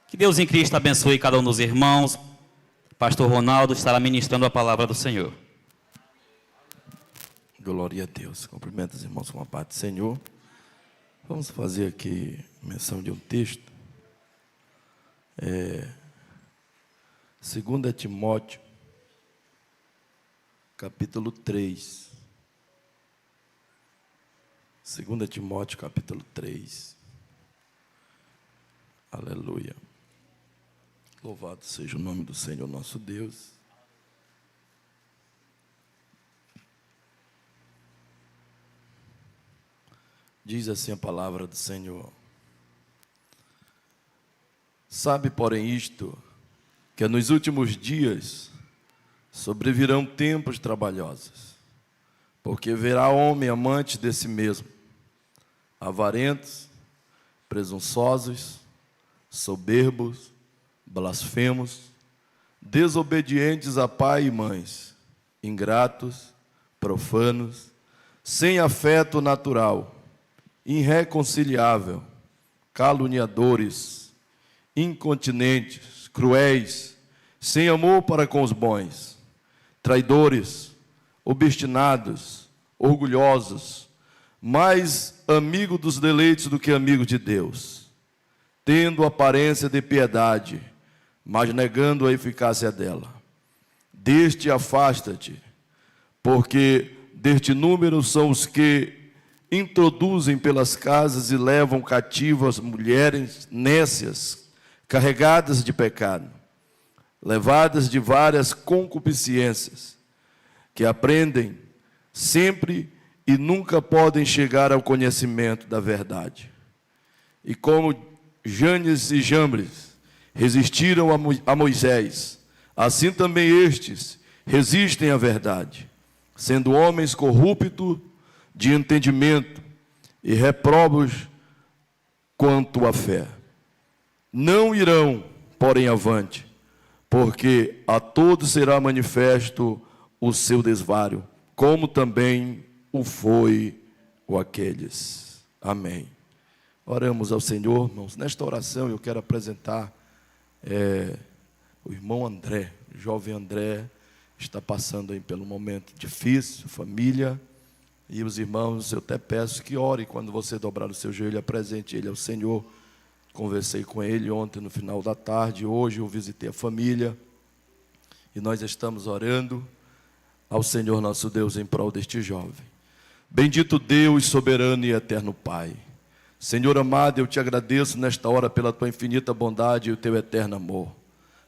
Que Deus em Cristo abençoe cada um dos irmãos. Pastor Ronaldo estará ministrando a palavra do Senhor. Glória a Deus. Cumprimento os irmãos com a paz do Senhor. Vamos fazer aqui menção de um texto. 2 Timóteo, capítulo 3. 2 Timóteo, capítulo 3. Aleluia. Louvado seja o nome do Senhor nosso Deus. Diz assim a palavra do Senhor. Sabe, porém, isto, que nos últimos dias sobrevirão tempos trabalhosos, porque haverá homem amante de si mesmo, avarentos, presunçosos, soberbos, blasfemos, desobedientes a pai e mães, ingratos, profanos, sem afeto natural, irreconciliável, caluniadores, incontinentes, cruéis, sem amor para com os bons, traidores, obstinados, orgulhosos, mais amigo dos deleites do que amigo de Deus, tendo aparência de piedade, mas negando a eficácia dela. Deste afasta-te, porque deste número são os que introduzem pelas casas e levam cativas mulheres nécias, carregadas de pecado, levadas de várias concupiscências, que aprendem sempre e nunca podem chegar ao conhecimento da verdade. E como Janes e Jambres resistiram a Moisés, assim também estes resistem à verdade, sendo homens corruptos de entendimento e reprobos quanto à fé. Não irão, porém, avante, porque a todos será manifesto o seu desvario, como também o foi o aqueles. Amém. Oramos ao Senhor, irmãos. Nesta oração eu quero apresentar o irmão André. O jovem André está passando aí pelo momento difícil, família. E os irmãos, eu até peço que ore quando você dobrar o seu joelho, apresente ele ao Senhor. Conversei com ele ontem no final da tarde, hoje eu visitei a família. E nós estamos orando ao Senhor nosso Deus em prol deste jovem. Bendito Deus, soberano e eterno Pai. Senhor amado, eu te agradeço nesta hora pela tua infinita bondade e o teu eterno amor.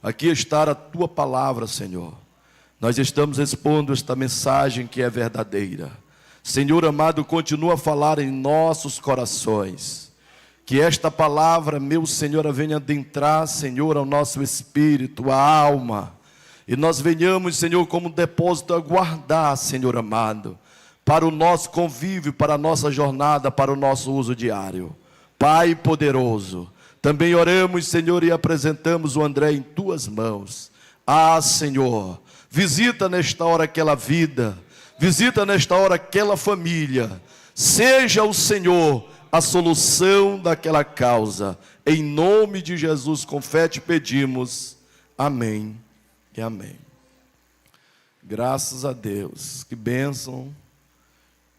Aqui está a tua palavra, Senhor. Nós estamos expondo esta mensagem que é verdadeira. Senhor amado, continua a falar em nossos corações. Que esta palavra, meu Senhor, venha adentrar, Senhor, ao nosso espírito, à alma. E nós venhamos, Senhor, como depósito a guardar, Senhor amado, para o nosso convívio, para a nossa jornada, para o nosso uso diário. Pai poderoso, também oramos, Senhor, e apresentamos o André em tuas mãos. Ah, Senhor, visita nesta hora aquela vida, visita nesta hora aquela família. Seja o Senhor a solução daquela causa. Em nome de Jesus, com fé te pedimos. Amém e amém. Graças a Deus, que bênção.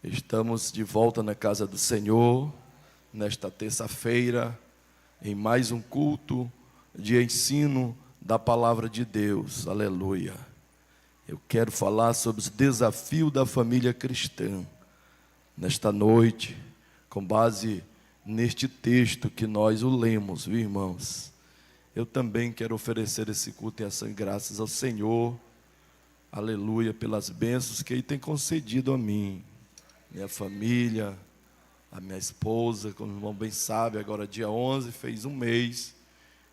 Estamos de volta na casa do Senhor, nesta terça-feira, em mais um culto de ensino da palavra de Deus. Aleluia. Eu quero falar sobre os desafios da família cristã. Nesta noite, com base neste texto que nós o lemos, viu, irmãos? Eu também quero oferecer esse culto em ação e graças ao Senhor. Aleluia, pelas bênçãos que Ele tem concedido a mim, minha família, a minha esposa, como o irmão bem sabe, agora dia 11, fez um mês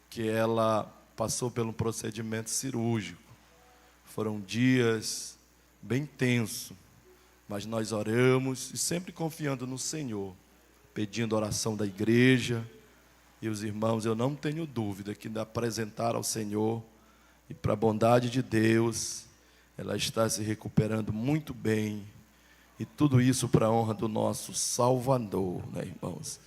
que ela passou por um procedimento cirúrgico. Foram dias bem tensos, mas nós oramos e sempre confiando no Senhor, pedindo oração da igreja. E os irmãos, eu não tenho dúvida que apresentar ao Senhor e para a bondade de Deus, ela está se recuperando muito bem. E tudo isso para a honra do nosso Salvador, né, irmãos?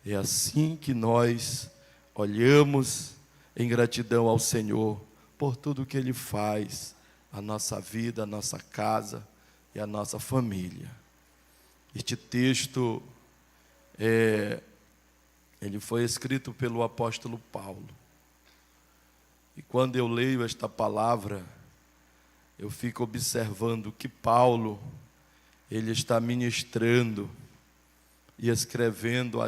É assim que nós olhamos em gratidão ao Senhor por tudo que Ele faz, a nossa vida, a nossa casa e a nossa família. Este texto, ele foi escrito pelo apóstolo Paulo. E quando eu leio esta palavra, eu fico observando que Paulo, ele está ministrando e escrevendo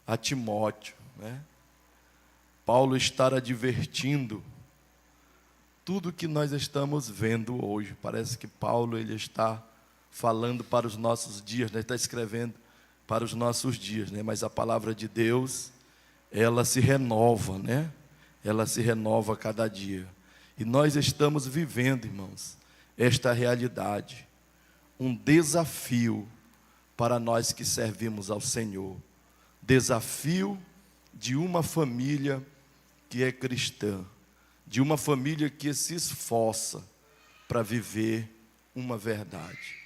a Timóteo, né? Paulo está advertindo tudo que nós estamos vendo hoje. Parece que Paulo, ele está falando para os nossos dias, né? Está escrevendo para os nossos dias, né? Mas a palavra de Deus, ela se renova, né? Ela se renova a cada dia. E nós estamos vivendo, irmãos, esta realidade. Um desafio para nós que servimos ao Senhor. Desafio de uma família que é cristã. De uma família que se esforça para viver uma verdade.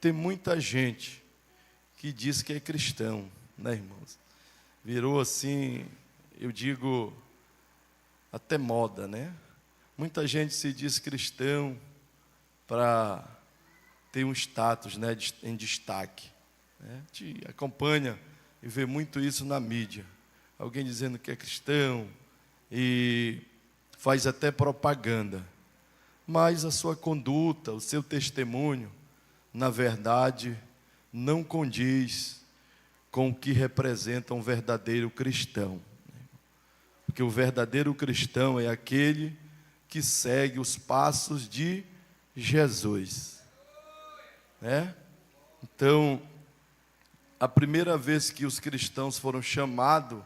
Tem muita gente que diz que é cristão, né, irmãos? Virou assim, eu digo, até moda, né? Muita gente se diz cristão para ter um status, né, em destaque, né? Te acompanha e vê muito isso na mídia. Alguém dizendo que é cristão e faz até propaganda. Mas a sua conduta, o seu testemunho, na verdade, não condiz com o que representa um verdadeiro cristão. Porque o verdadeiro cristão é aquele que segue os passos de Jesus, né? Então, a primeira vez que os cristãos foram chamados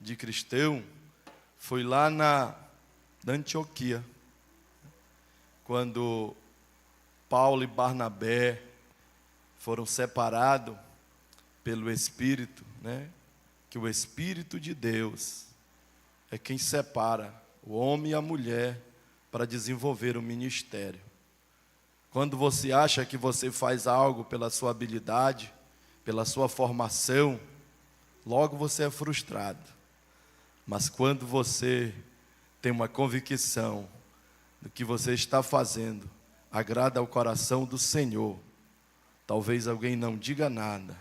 de cristão foi lá na Antioquia, quando Paulo e Barnabé foram separados pelo Espírito, né? Que o Espírito de Deus é quem separa o homem e a mulher para desenvolver o ministério. Quando você acha que você faz algo pela sua habilidade, pela sua formação, logo você é frustrado. Mas quando você tem uma convicção do que você está fazendo, agrada ao coração do Senhor, talvez alguém não diga nada,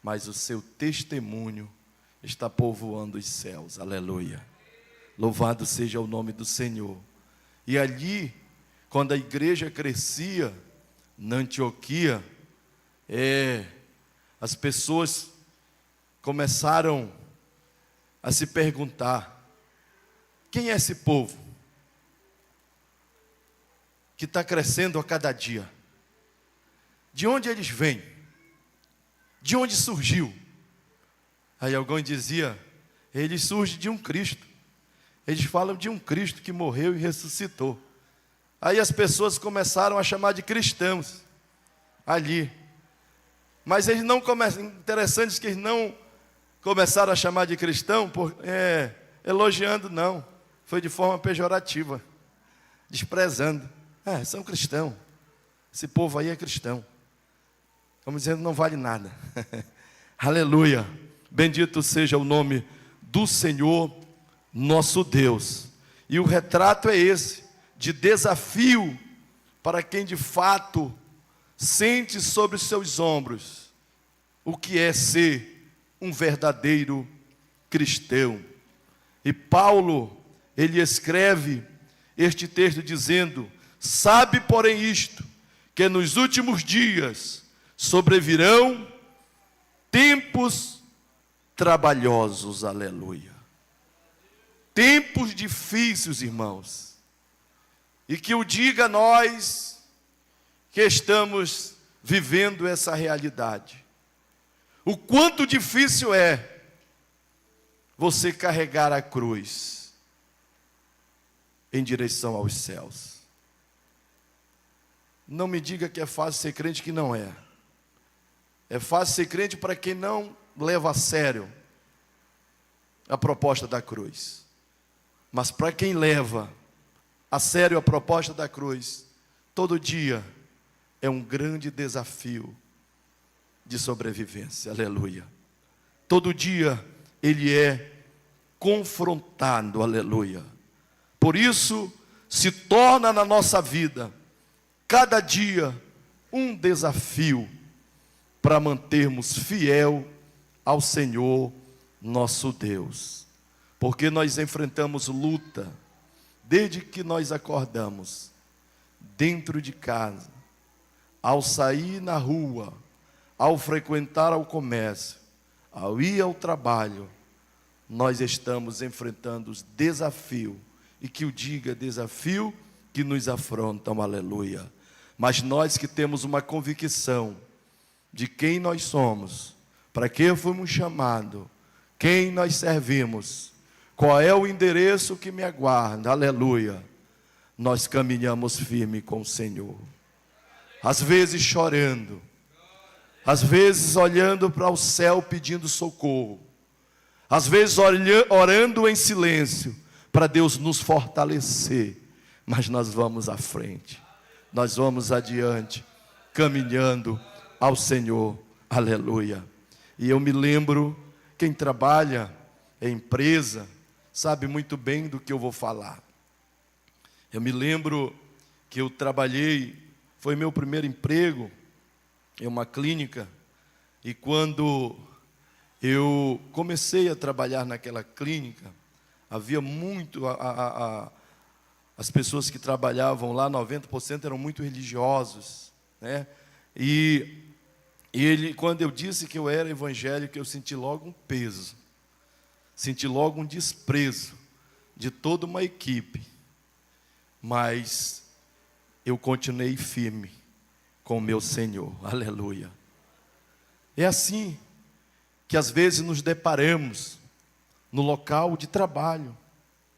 mas o seu testemunho está povoando os céus. Aleluia. Louvado seja o nome do Senhor. E ali, quando a igreja crescia na Antioquia, as pessoas começaram a se perguntar: quem é esse povo que está crescendo a cada dia? De onde eles vêm? De onde surgiu? Aí alguém dizia: ele surge de um Cristo. Eles falam de um Cristo que morreu e ressuscitou. Aí as pessoas começaram a chamar de cristãos ali. Mas eles não começaram, interessante que eles não começaram a chamar de cristão elogiando, não. Foi de forma pejorativa, desprezando. São cristãos. Esse povo aí é cristão. Como dizendo, não vale nada. Aleluia. Bendito seja o nome do Senhor, nosso Deus. E o retrato é esse, de desafio para quem de fato sente sobre os seus ombros o que é ser um verdadeiro cristão. E Paulo, ele escreve este texto dizendo: sabe, porém, isto, que nos últimos dias sobrevirão tempos trabalhosos. Aleluia. Tempos difíceis, irmãos. E que o diga a nós que estamos vivendo essa realidade. O quanto difícil é você carregar a cruz em direção aos céus. Não me diga que é fácil ser crente, que não é. É fácil ser crente para quem não leva a sério a proposta da cruz. Mas para quem leva a sério a proposta da cruz, todo dia é um grande desafio de sobrevivência. Aleluia. Todo dia ele é confrontado. Aleluia. Por isso, se torna na nossa vida, cada dia, um desafio para mantermos fiel ao Senhor nosso Deus. Porque nós enfrentamos luta desde que nós acordamos, dentro de casa, ao sair na rua, ao frequentar o comércio, ao ir ao trabalho, nós estamos enfrentando os desafios, e que o diga desafio que nos afrontam, aleluia. Mas nós que temos uma convicção de quem nós somos, para que fomos chamados, quem nós servimos, qual é o endereço que me aguarda, aleluia, nós caminhamos firme com o Senhor. Às vezes chorando, às vezes olhando para o céu pedindo socorro, às vezes orando em silêncio, para Deus nos fortalecer, mas nós vamos à frente, nós vamos adiante, caminhando ao Senhor, aleluia. E eu me lembro, quem trabalha em empresa, sabe muito bem do que eu vou falar. Eu me lembro que eu trabalhei, foi meu primeiro emprego em uma clínica, e quando eu comecei a trabalhar naquela clínica, havia muito, as pessoas que trabalhavam lá, 90% eram muito religiosos, né? E quando eu disse que eu era evangélico, eu senti logo um peso, senti logo um desprezo de toda uma equipe, mas eu continuei firme com o meu Senhor, aleluia. É assim que às vezes nos deparamos no local de trabalho,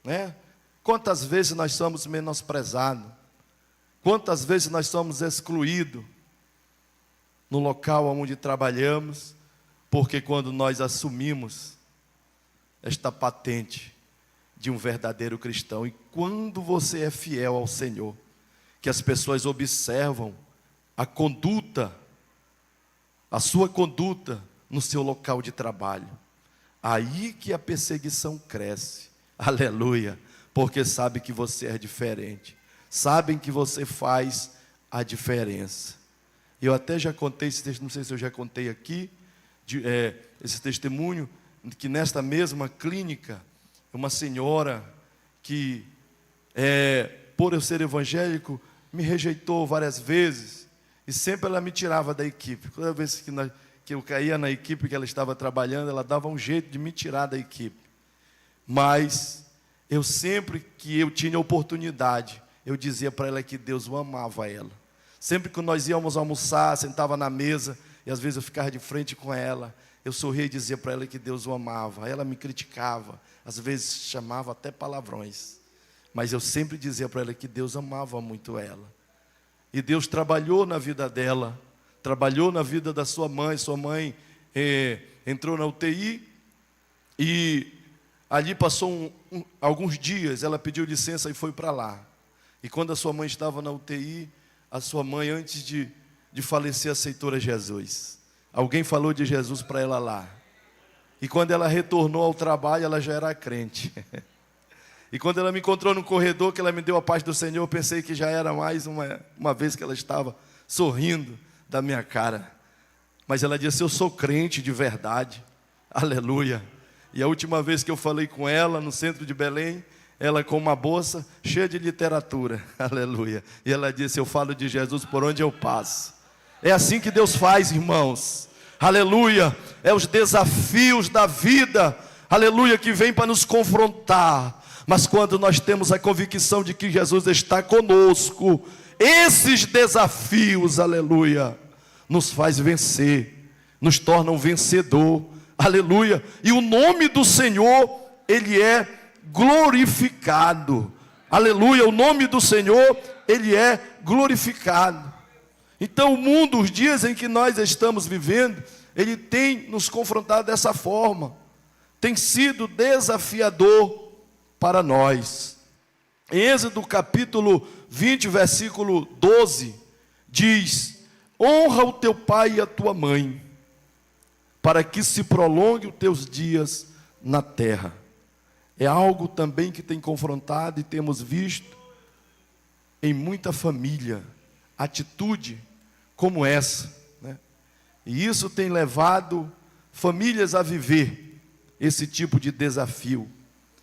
né? Quantas vezes nós somos menosprezados, quantas vezes nós somos excluídos no local onde trabalhamos, porque quando nós assumimos esta patente de um verdadeiro cristão, e quando você é fiel ao Senhor, que as pessoas observam a conduta, a sua conduta no seu local de trabalho, aí que a perseguição cresce, aleluia, porque sabe que você é diferente, sabem que você faz a diferença. Eu até já contei esse texto, não sei se eu já contei aqui, esse testemunho, que nesta mesma clínica, uma senhora que, por eu ser evangélico, me rejeitou várias vezes, e sempre ela me tirava da equipe. Toda vez que eu caía na equipe que ela estava trabalhando, ela dava um jeito de me tirar da equipe. Mas eu sempre que eu tinha oportunidade, eu dizia para ela que Deus amava ela. Sempre que nós íamos almoçar, sentava na mesa, e às vezes eu ficava de frente com ela, eu sorria e dizia para ela que Deus o amava. Ela me criticava, às vezes chamava até palavrões, mas eu sempre dizia para ela que Deus amava muito ela. E Deus trabalhou na vida dela, trabalhou na vida da sua mãe entrou na UTI, e ali passou alguns dias, ela pediu licença e foi para lá. E quando a sua mãe estava na UTI, a sua mãe, antes de falecer, aceitou a Jesus. Alguém falou de Jesus para ela lá. E quando ela retornou ao trabalho, ela já era crente. E quando ela me encontrou no corredor, que ela me deu a paz do Senhor, eu pensei que já era mais uma vez que ela estava sorrindo da minha cara. Mas ela disse: eu sou crente de verdade, aleluia. E a última vez que eu falei com ela, no centro de Belém, ela com uma bolsa cheia de literatura, aleluia. E ela disse: eu falo de Jesus por onde eu passo. É assim que Deus faz, irmãos, aleluia. É os desafios da vida, aleluia, que vem para nos confrontar. Mas quando nós temos a convicção de que Jesus está conosco, esses desafios, aleluia, nos faz vencer, nos tornam vencedor, aleluia. E o nome do Senhor, Ele é glorificado, aleluia. O nome do Senhor, Ele é glorificado. Então o mundo, os dias em que nós estamos vivendo, ele tem nos confrontado dessa forma, tem sido desafiador para nós. Em Êxodo capítulo 20, versículo 12, diz: honra o teu pai e a tua mãe, para que se prolongue os teus dias na terra. É algo também que tem confrontado e temos visto em muita família, atitude como essa, né? E isso tem levado famílias a viver esse tipo de desafio.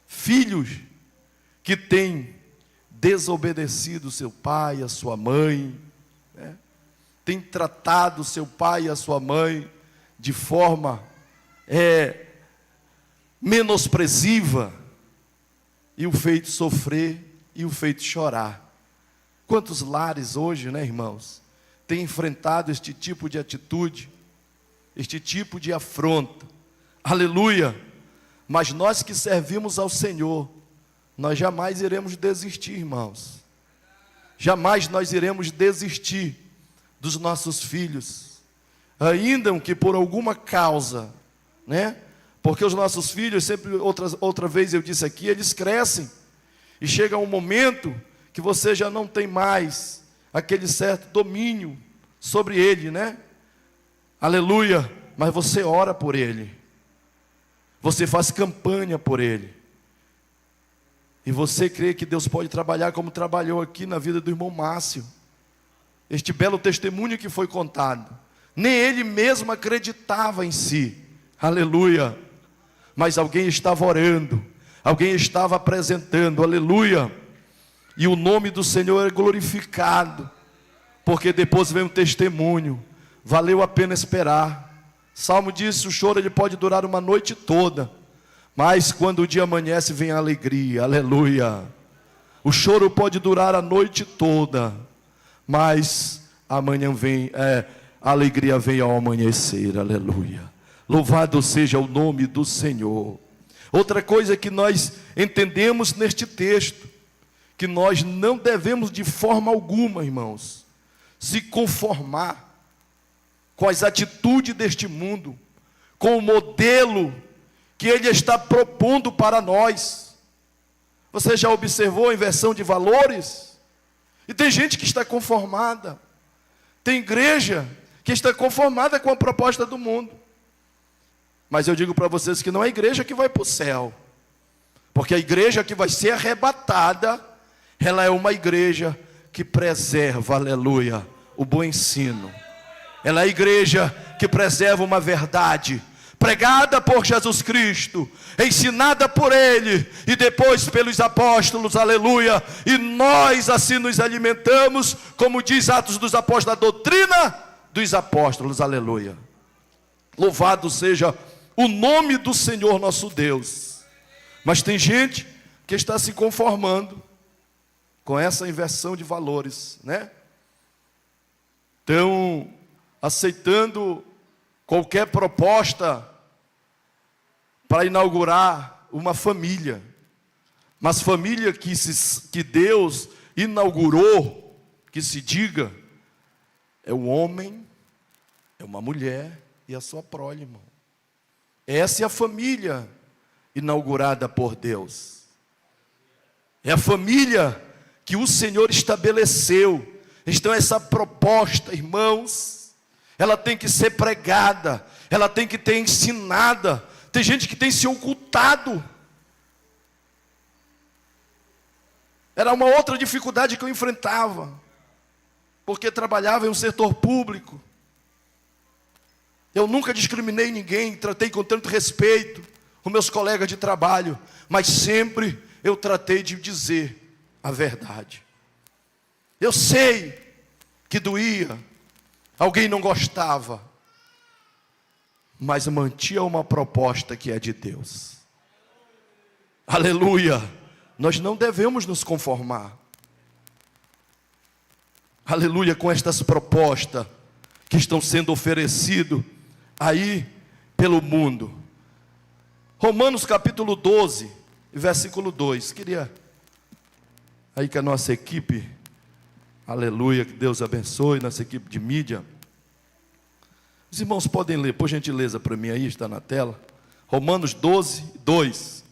Filhos que têm desobedecido seu pai, a sua mãe, né? Têm tratado seu pai e a sua mãe de forma menospressiva, e o feito sofrer e o feito chorar. Quantos lares hoje, né, irmãos, têm enfrentado este tipo de atitude, este tipo de afronta? Aleluia! Mas nós que servimos ao Senhor, nós jamais iremos desistir, irmãos. Jamais nós iremos desistir dos nossos filhos, ainda que por alguma causa, né? Porque os nossos filhos, sempre outra vez eu disse aqui, eles crescem e chega um momento que você já não tem mais aquele certo domínio sobre ele, né? Aleluia! Mas você ora por ele, você faz campanha por ele, e você crê que Deus pode trabalhar como trabalhou aqui na vida do irmão Márcio. Este belo testemunho que foi contado, nem ele mesmo acreditava em si, aleluia, mas alguém estava orando, alguém estava apresentando, aleluia, e o nome do Senhor é glorificado, porque depois vem um testemunho, valeu a pena esperar. Salmo diz, o choro ele pode durar uma noite toda, mas quando o dia amanhece vem a alegria, aleluia. O choro pode durar a noite toda, mas amanhã vem, a alegria vem ao amanhecer, aleluia. Louvado seja o nome do Senhor. Outra coisa que nós entendemos neste texto, que nós não devemos de forma alguma, irmãos, se conformar com as atitudes deste mundo, com o modelo que ele está propondo para nós. Você já observou a inversão de valores? E tem gente que está conformada, tem igreja que está conformada com a proposta do mundo. Mas eu digo para vocês que não é a igreja que vai para o céu, porque a igreja que vai ser arrebatada, ela é uma igreja que preserva, aleluia, o bom ensino. Ela é a igreja que preserva uma verdade, pregada por Jesus Cristo, ensinada por Ele, e depois pelos apóstolos, aleluia, e nós assim nos alimentamos, como diz Atos dos Apóstolos, a doutrina dos apóstolos, aleluia. Louvado seja o nome do Senhor nosso Deus. Mas tem gente que está se conformando com essa inversão de valores, né? Estão aceitando qualquer proposta para inaugurar uma família, mas família que Deus inaugurou, que se diga, é um homem, é uma mulher e a sua prole, irmão. Essa é a família inaugurada por Deus. É a família que o Senhor estabeleceu. Então essa proposta, irmãos, ela tem que ser pregada, ela tem que ser ensinada. Tem gente que tem se ocultado. Era uma outra dificuldade que eu enfrentava, porque trabalhava em um setor público. Eu nunca discriminei ninguém, tratei com tanto respeito os meus colegas de trabalho, mas sempre eu tratei de dizer a verdade. Eu sei que doía, alguém não gostava, mas mantinha uma proposta que é de Deus. Aleluia! Nós não devemos nos conformar, aleluia, com estas propostas que estão sendo oferecidas aí pelo mundo. Romanos capítulo 12, versículo 2. Queria aí que a nossa equipe, aleluia, que Deus abençoe, nossa equipe de mídia. Os irmãos podem ler, por gentileza, para mim aí, está na tela. Romanos 12, 2.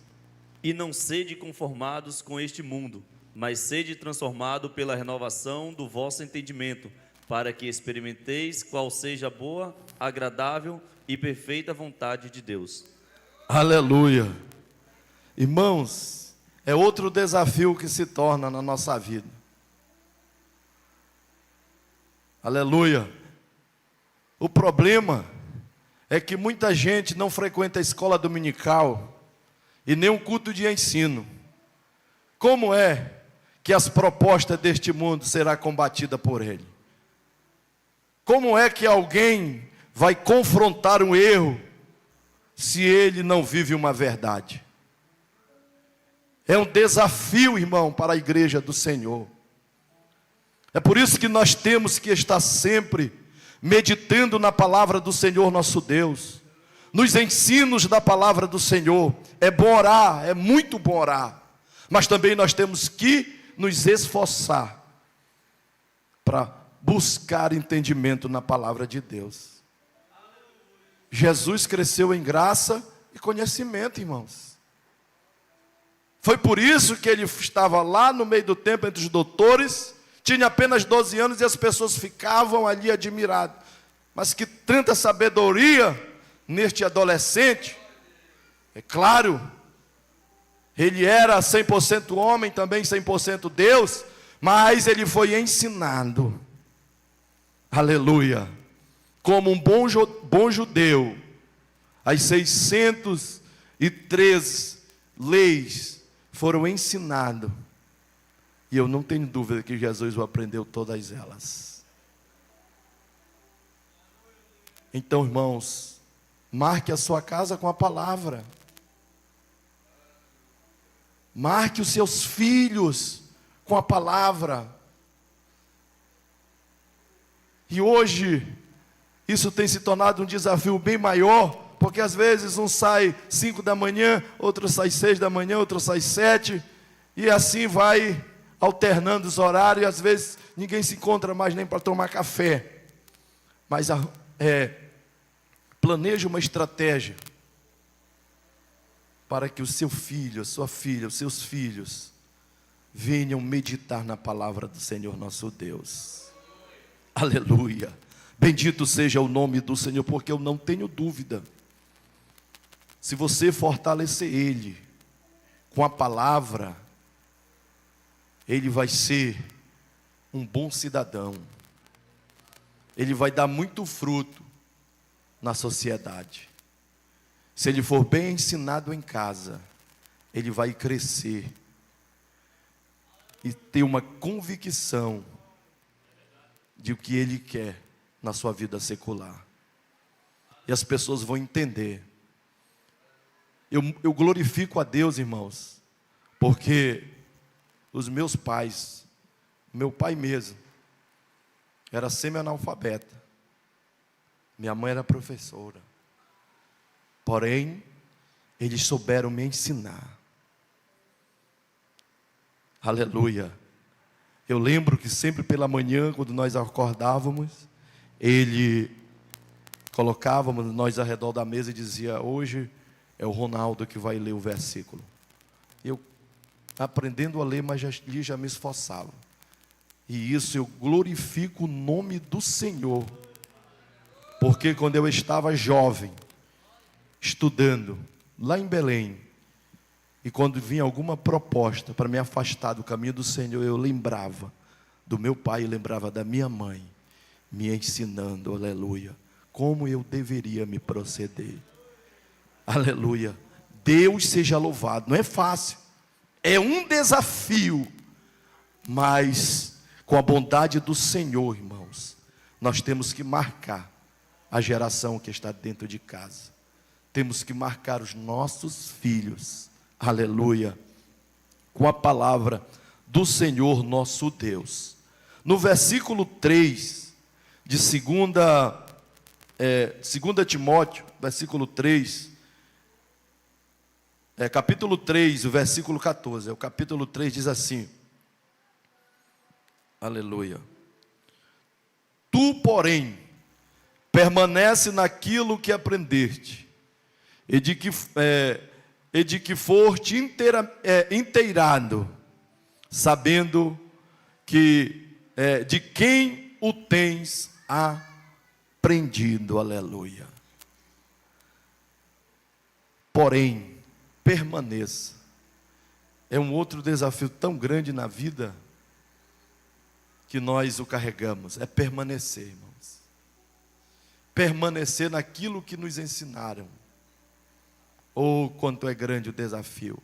E não sede conformados com este mundo, mas sede transformado pela renovação do vosso entendimento, para que experimenteis qual seja a boa, agradável e perfeita vontade de Deus. Aleluia. Irmãos, é outro desafio que se torna na nossa vida. Aleluia. O problema é que muita gente não frequenta a escola dominical e nem um culto de ensino. Como é que as propostas deste mundo serão combatidas por ele? Como é que alguém vai confrontar um erro se ele não vive uma verdade? É um desafio, irmão, para a igreja do Senhor. É por isso que nós temos que estar sempre meditando na palavra do Senhor nosso Deus, nos ensinos da palavra do Senhor. É bom orar, é muito bom orar, mas também nós temos que nos esforçar para buscar entendimento na palavra de Deus. Jesus cresceu em graça e conhecimento, irmãos. Foi por isso que ele estava lá no meio do templo entre os doutores, tinha apenas 12 anos e as pessoas ficavam ali admiradas. Mas que tanta sabedoria neste adolescente. É claro, ele era 100% homem, também 100% Deus, mas ele foi ensinado, aleluia, como um bom judeu, as 603 leis foram ensinadas, e eu não tenho dúvida que Jesus aprendeu todas elas. Então, irmãos, marque a sua casa com a palavra. Marque os seus filhos com a palavra. E hoje, isso tem se tornado um desafio bem maior, porque às vezes um sai 5 da manhã, outro sai 6 da manhã, outro sai 7, e assim vai alternando os horários, e às vezes ninguém se encontra mais nem para tomar café. Mas planeje uma estratégia para que o seu filho, a sua filha, os seus filhos venham meditar na palavra do Senhor nosso Deus. Aleluia. Bendito seja o nome do Senhor, porque eu não tenho dúvida, se você fortalecer ele com a palavra, ele vai ser um bom cidadão, ele vai dar muito fruto na sociedade. Se ele for bem ensinado em casa, ele vai crescer e ter uma convicção de o que ele quer na sua vida secular. E as pessoas vão entender. Eu glorifico a Deus, irmãos, porque os meus pais, meu pai mesmo, era semi-analfabeta. Minha mãe era professora. Porém, eles souberam me ensinar. Aleluia. Eu lembro que sempre pela manhã, quando nós acordávamos, ele colocávamos nós ao redor da mesa e dizia: hoje é o Ronaldo que vai ler o versículo. Eu aprendendo a ler, mas já me esforçava. E isso eu glorifico o nome do Senhor. Porque quando eu estava jovem, estudando lá em Belém, e quando vinha alguma proposta para me afastar do caminho do Senhor, eu lembrava do meu pai e lembrava da minha mãe, me ensinando, aleluia, como eu deveria me proceder. Aleluia. Deus seja louvado. Não é fácil, é um desafio, mas com a bondade do Senhor, irmãos, nós temos que marcar a geração que está dentro de casa. Temos que marcar os nossos filhos, aleluia, com a palavra do Senhor nosso Deus. No versículo 3 de 2 Timóteo, versículo 3, capítulo 3, o versículo 14, o capítulo 3 diz assim, aleluia: tu, porém, permanece naquilo que aprendeste, e de que foste inteirado, sabendo que de quem o tens aprendido, aleluia. Porém, permaneça é um outro desafio tão grande na vida que nós o carregamos, é permanecer, irmãos. Permanecer naquilo que nos ensinaram. Oh, quanto é grande o desafio.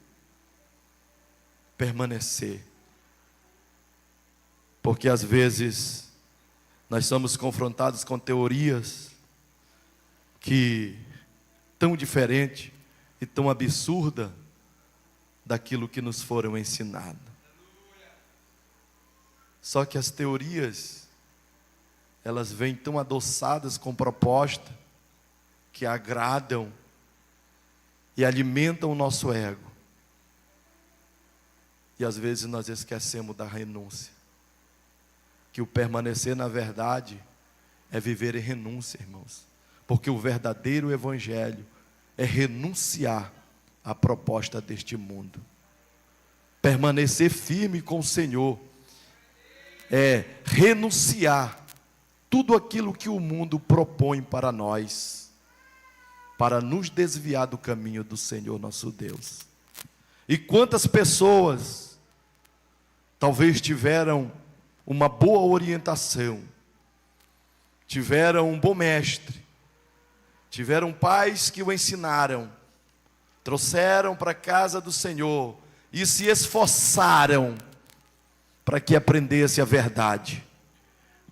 Permanecer. Porque às vezes nós somos confrontados com teorias que tão diferente e tão absurda daquilo que nos foram ensinados. Só que as teorias, elas vêm tão adoçadas com proposta que agradam e alimentam o nosso ego. E às vezes nós esquecemos da renúncia. Que o permanecer na verdade é viver em renúncia, irmãos. Porque o verdadeiro evangelho é renunciar à proposta deste mundo. Permanecer firme com o Senhor é renunciar tudo aquilo que o mundo propõe para nós, para nos desviar do caminho do Senhor nosso Deus. E quantas pessoas talvez tiveram uma boa orientação, tiveram um bom mestre, tiveram pais que o ensinaram, trouxeram para a casa do Senhor e se esforçaram para que aprendesse a verdade,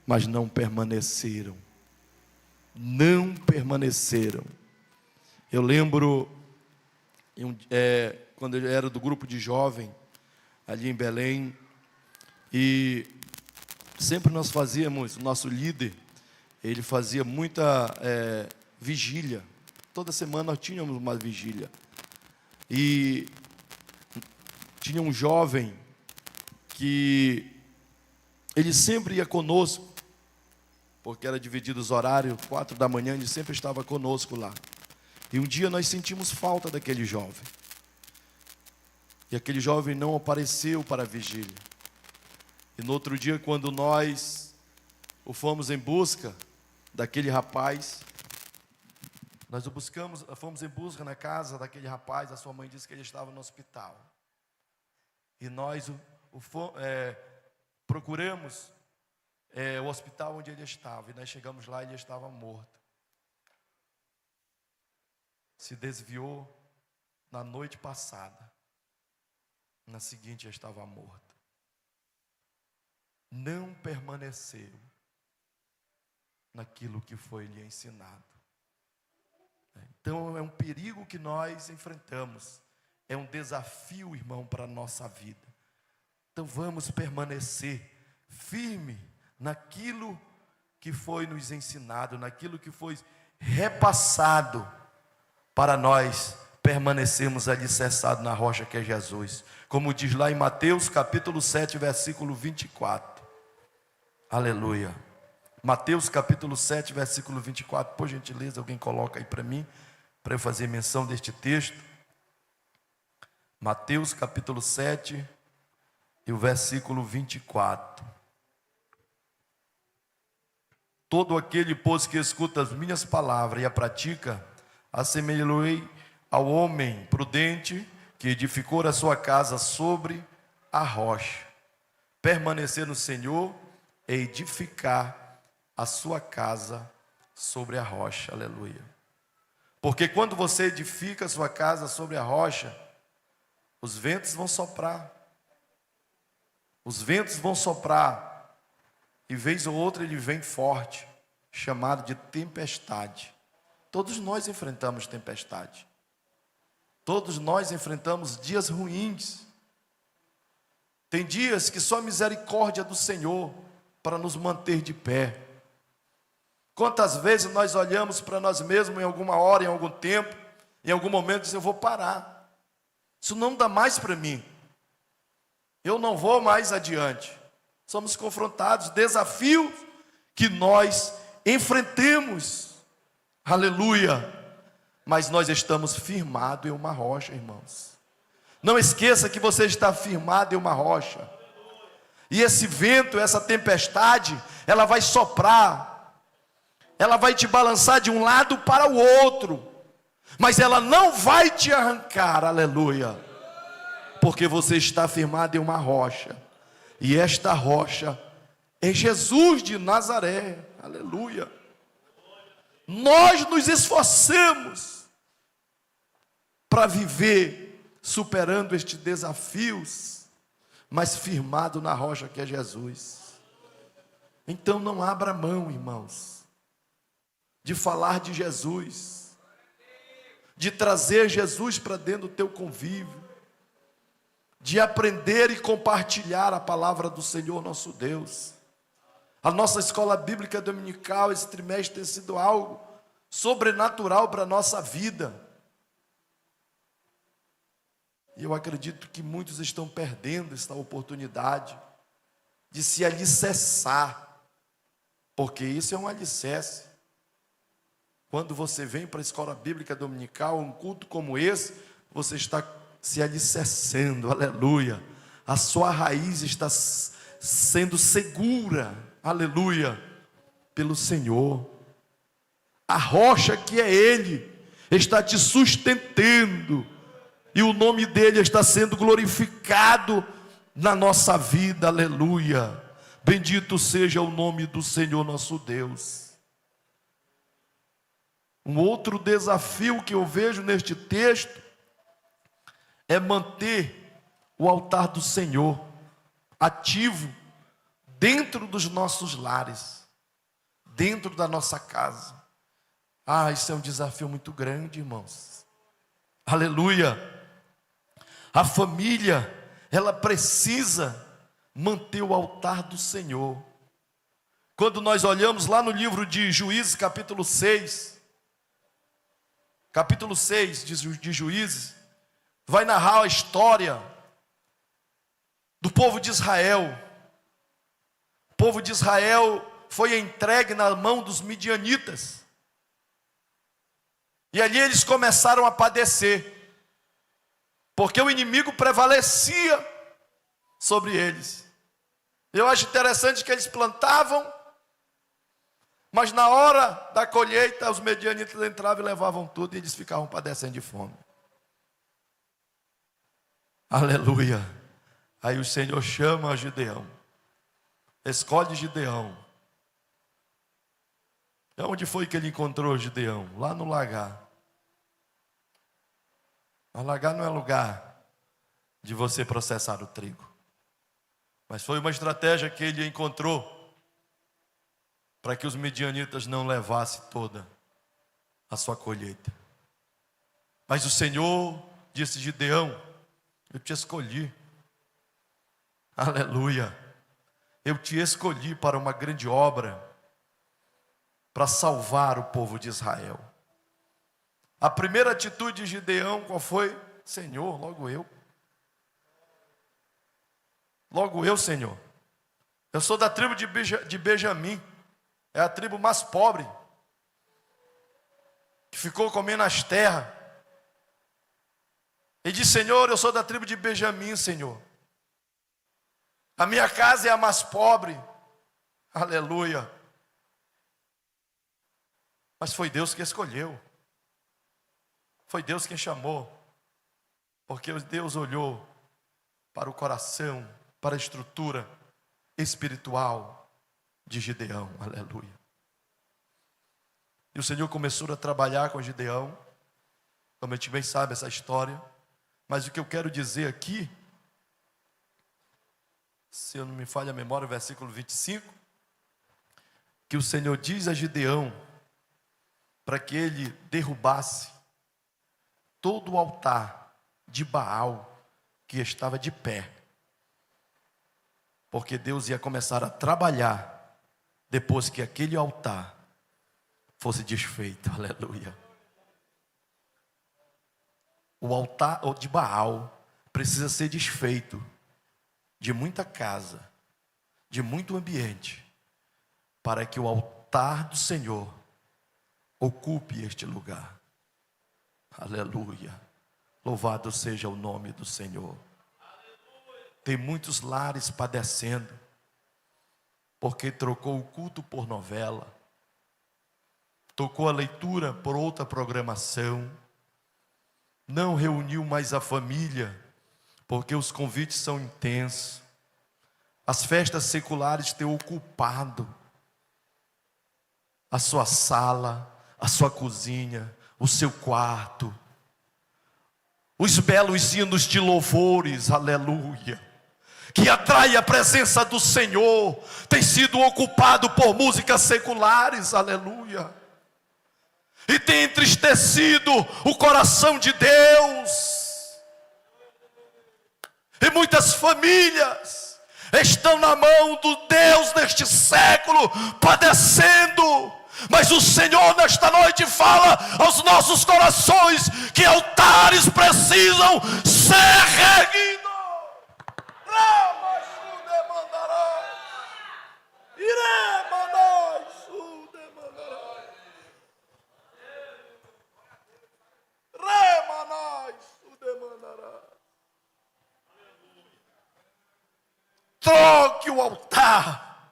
mas não permaneceram. Não permaneceram. Eu lembro, quando eu era do grupo de jovem, ali em Belém, e sempre nós fazíamos, o nosso líder, ele fazia muita vigília. Toda semana nós tínhamos uma vigília. E tinha um jovem que ele sempre ia conosco, porque era dividido os horários, 4 da manhã, ele sempre estava conosco lá. E um dia nós sentimos falta daquele jovem. E aquele jovem não apareceu para a vigília. E no outro dia, quando nós o fomos em busca daquele rapaz, nós o buscamos, fomos em busca na casa daquele rapaz, a sua mãe disse que ele estava no hospital. E nós procuramos o hospital onde ele estava, e nós chegamos lá e ele estava morto. Se desviou na noite passada, na seguinte já estava morto. Não permaneceu naquilo que foi lhe ensinado. Então é um perigo que nós enfrentamos, é um desafio, irmão, para a nossa vida. Então vamos permanecer firme naquilo que foi nos ensinado, naquilo que foi repassado, para nós permanecermos alicerçados na rocha que é Jesus. Como diz lá em Mateus capítulo 7, versículo 24. Aleluia. Mateus capítulo 7, versículo 24. Por gentileza, alguém coloca aí para mim, para eu fazer menção deste texto. Mateus capítulo 7 e o versículo 24. Todo aquele, pois, que escuta as minhas palavras e a pratica, assemelhei ao homem prudente que edificou a sua casa sobre a rocha. Permanecer no Senhor é edificar a sua casa sobre a rocha. Aleluia. Porque quando você edifica a sua casa sobre a rocha, os ventos vão soprar. Os ventos vão soprar. E vez ou outra ele vem forte, chamado de tempestade. Todos nós enfrentamos tempestade. Todos nós enfrentamos dias ruins. Tem dias que só a misericórdia do Senhor para nos manter de pé. Quantas vezes nós olhamos para nós mesmos em alguma hora, em algum tempo, em algum momento, e dizemos, eu vou parar. Isso não dá mais para mim. Eu não vou mais adiante. Somos confrontados, desafios que nós enfrentemos. Aleluia. Mas nós estamos firmados em uma rocha, irmãos. Não esqueça que você está firmado em uma rocha. E esse vento, essa tempestade, ela vai soprar. Ela vai te balançar de um lado para o outro. Mas ela não vai te arrancar, aleluia, porque você está firmado em uma rocha, e esta rocha é Jesus de Nazaré. Aleluia. Nós nos esforcemos para viver superando estes desafios, mas firmado na rocha que é Jesus. Então não abra mão, irmãos, de falar de Jesus, de trazer Jesus para dentro do teu convívio, de aprender e compartilhar a palavra do Senhor nosso Deus. A nossa escola bíblica dominical esse trimestre tem sido algo sobrenatural para a nossa vida. E eu acredito que muitos estão perdendo esta oportunidade de se alicerçar, porque isso é um alicerce. Quando você vem para a escola bíblica dominical, um culto como esse, você está se alicerçando, aleluia. A sua raiz está sendo segura, aleluia, pelo Senhor. A rocha que é Ele está te sustentando, e o nome dEle está sendo glorificado na nossa vida, aleluia. Bendito seja o nome do Senhor nosso Deus. Um outro desafio que eu vejo neste texto é manter o altar do Senhor ativo dentro dos nossos lares, dentro da nossa casa. Isso é um desafio muito grande, irmãos. Aleluia. A família, ela precisa manter o altar do Senhor. Quando nós olhamos lá no livro de Juízes, capítulo 6 de Juízes, vai narrar a história do povo de Israel. O povo de Israel foi entregue na mão dos midianitas, e ali eles começaram a padecer, porque o inimigo prevalecia sobre eles. Eu acho interessante que eles plantavam, mas na hora da colheita os midianitas entravam e levavam tudo, e eles ficavam padecendo de fome. Aleluia. Aí o Senhor chama Gideão, escolhe Gideão. E onde foi que ele encontrou Gideão? Lá no lagar. O lagar não é lugar de você processar o trigo, mas foi uma estratégia que ele encontrou para que os midianitas não levassem toda a sua colheita. Mas o Senhor disse: Gideão, eu te escolhi. Aleluia. Eu te escolhi para uma grande obra, para salvar o povo de Israel. A primeira atitude de Gideão qual foi? Senhor, logo eu. Logo eu, Senhor. Eu sou da tribo de Benjamim. É a tribo mais pobre, que ficou comendo as terras. Ele disse: Senhor, eu sou da tribo de Benjamim, Senhor. A minha casa é a mais pobre. Aleluia. Mas foi Deus que escolheu. Foi Deus quem chamou. Porque Deus olhou para o coração, para a estrutura espiritual de Gideão. Aleluia. E o Senhor começou a trabalhar com Gideão. Como a gente bem sabe essa história. Mas o que eu quero dizer aqui, se eu não me falha a memória, o versículo 25, que o Senhor diz a Gideão para que ele derrubasse todo o altar de Baal que estava de pé, porque Deus ia começar a trabalhar depois que aquele altar fosse desfeito. Aleluia. O altar de Baal precisa ser desfeito de muita casa, de muito ambiente, para que o altar do Senhor ocupe este lugar. Aleluia. Louvado seja o nome do Senhor. Tem muitos lares padecendo, porque trocou o culto por novela, trocou a leitura por outra programação, não reuniu mais a família porque os convites são intensos. As festas seculares têm ocupado a sua sala, a sua cozinha, o seu quarto. Os belos hinos de louvores, aleluia, que atrai a presença do Senhor, tem sido ocupado por músicas seculares, aleluia, e tem entristecido o coração de Deus. E muitas famílias estão na mão do Deus deste século, padecendo. Mas o Senhor nesta noite fala aos nossos corações que altares precisam ser reerguidos. Troque o altar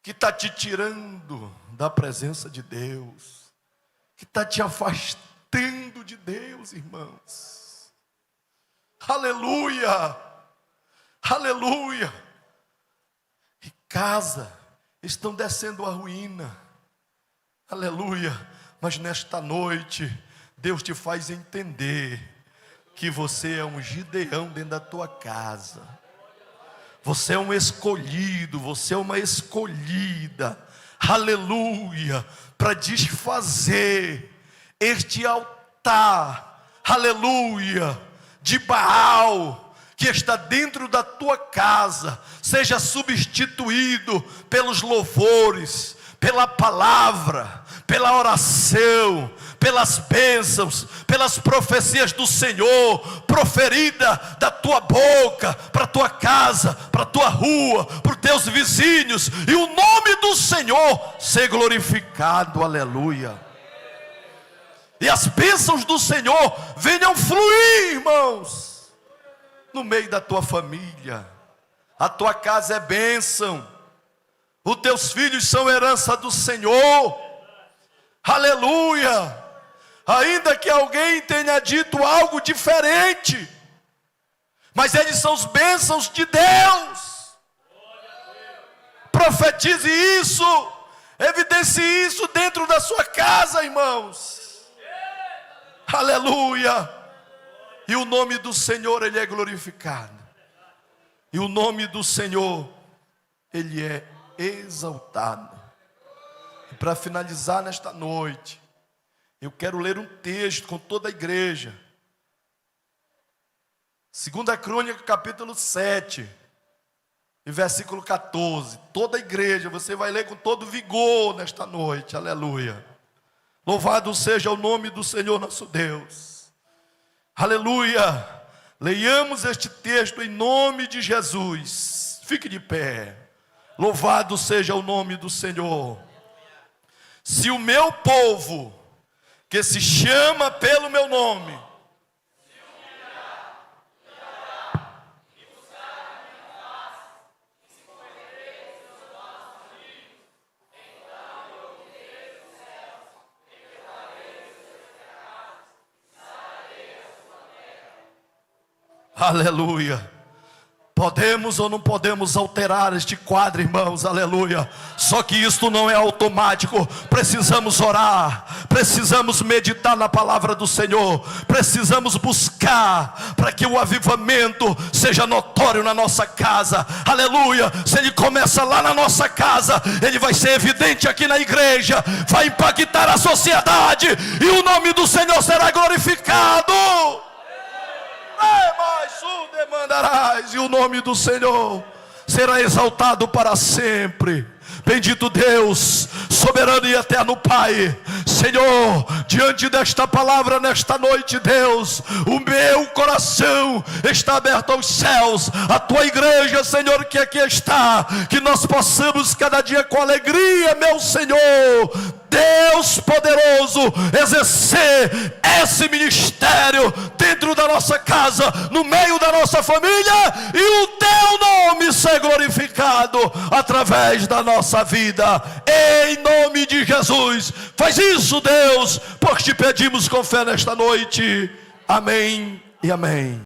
que está te tirando da presença de Deus, que está te afastando de Deus, irmãos. Aleluia, aleluia. E casa estão descendo a ruína, aleluia. Mas nesta noite Deus te faz entender que você é um Gideão dentro da tua casa. Você é um escolhido, você é uma escolhida, aleluia, para desfazer este altar, aleluia, de Baal, que está dentro da tua casa, seja substituído pelos louvores, pela palavra, pela oração, pelas bênçãos, pelas profecias do Senhor, proferida da tua boca, para a tua casa, para a tua rua, para os teus vizinhos, e o nome do Senhor ser glorificado, aleluia. E as bênçãos do Senhor venham fluir, irmãos, no meio da tua família. A tua casa é bênção, os teus filhos são herança do Senhor, aleluia. Ainda que alguém tenha dito algo diferente, mas eles são os bênçãos de Deus. Profetize isso, evidencie isso dentro da sua casa, irmãos. Aleluia. E o nome do Senhor, Ele é glorificado. E o nome do Senhor, Ele é exaltado. E para finalizar nesta noite, eu quero ler um texto com toda a igreja. 2 Crônica, capítulo 7, e versículo 14. Toda a igreja, você vai ler com todo vigor nesta noite, aleluia. Louvado seja o nome do Senhor nosso Deus, aleluia. Leiamos este texto em nome de Jesus. Fique de pé. Louvado seja o nome do Senhor. Se o meu povo, que se chama pelo meu nome, aleluia. Podemos ou não podemos alterar este quadro, irmãos, aleluia. Só que isto não é automático. Precisamos orar, precisamos meditar na palavra do Senhor, precisamos buscar para que o avivamento seja notório na nossa casa, aleluia. Se ele começa lá na nossa casa, ele vai ser evidente aqui na igreja, vai impactar a sociedade, e o nome do Senhor será glorificado. E o nome do Senhor será exaltado para sempre. Bendito Deus, soberano e eterno Pai. Senhor, diante desta palavra nesta noite, Deus, o meu coração está aberto aos céus. A tua igreja, Senhor, que aqui está, que nós possamos cada dia com alegria, meu Senhor, Deus poderoso, exercer esse ministério dentro da nossa casa, no meio da nossa família, e o teu nome ser glorificado através da nossa vida, em nome de Jesus. Faz isso, Deus, porque te pedimos com fé nesta noite. Amém e amém.